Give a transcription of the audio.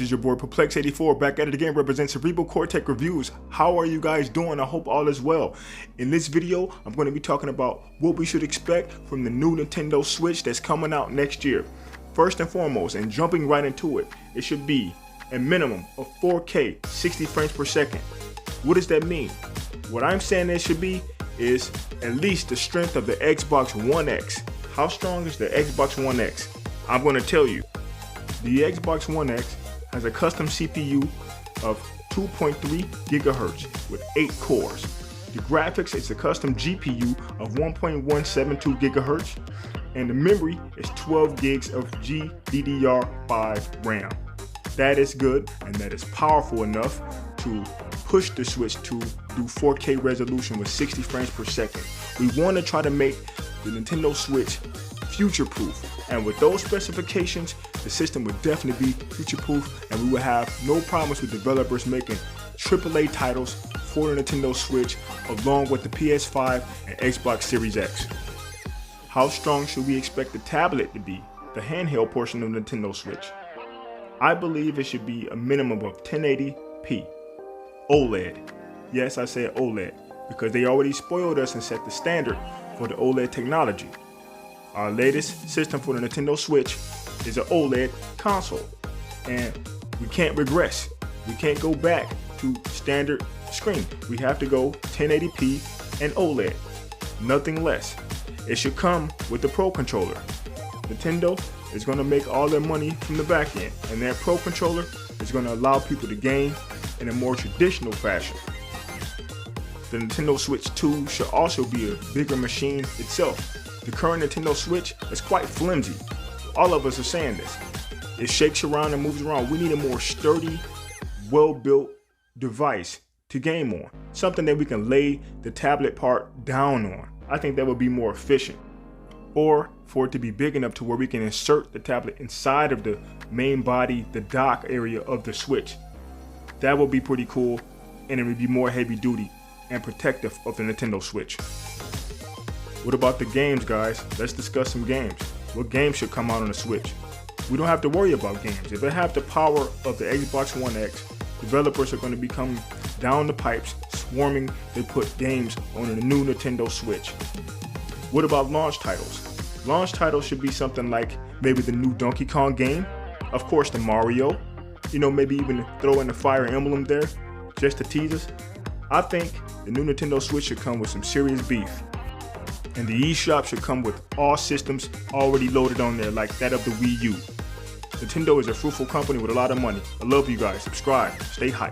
This is your boy Perplex84 back at it again, representing Cerebral Cortex Reviews. How are you guys doing? I hope all is well. In this video, I'm going to be talking about what we should expect from the new Nintendo Switch that's coming out next year. First and foremost, and jumping right into it, it should be a minimum of 4K 60 frames per second. What does that mean? What I'm saying it should be is at least the strength of the Xbox One X. How strong is the Xbox One X? I'm going to tell you. The Xbox One X has a custom CPU of 2.3 GHz with 8 cores. The graphics is a custom GPU of 1.172 GHz, and the memory is 12 gigs of GDDR5 RAM. That is good, and that is powerful enough to push the Switch to do 4K resolution with 60 frames per second. We want to try to make the Nintendo Switch future-proof, and with those specifications, the system would definitely be future-proof, and we would have no problems with developers making AAA titles for the Nintendo Switch along with the PS5 and Xbox Series X. How strong should we expect the tablet to be, the handheld portion of the Nintendo Switch? I believe it should be a minimum of 1080p. OLED. Yes, I said OLED, because they already spoiled us and set the standard for the OLED technology. Our latest system for the Nintendo Switch is an OLED console, and we can't regress. We can't go back to standard screen. We have to go 1080p and OLED, nothing less. It should come with the Pro Controller. Nintendo is going to make all their money from the back end, and that Pro Controller is going to allow people to game in a more traditional fashion. The Nintendo Switch 2 should also be a bigger machine itself. The current Nintendo Switch is quite flimsy. All of us are saying this. It shakes around and moves around. We need a more sturdy, well-built device to game on. Something that we can lay the tablet part down on. I think that would be more efficient. Or for it to be big enough to where we can insert the tablet inside of the main body, the dock area of the Switch. That would be pretty cool, and it would be more heavy duty and protective of the Nintendo Switch. What about the games, guys? Let's discuss some games. What games should come out on the Switch? We don't have to worry about games. If they have the power of the Xbox One X, developers are going to be coming down the pipes, swarming to put games on the new Nintendo Switch. What about launch titles? Launch titles should be something like maybe the new Donkey Kong game, of course the Mario, maybe even throw in the Fire Emblem there, just to tease us. I think the new Nintendo Switch should come with some serious beef. And the eShop should come with all systems already loaded on there like that of the Wii U. Nintendo is a fruitful company with a lot of money. I love you guys. Subscribe. Stay hyped.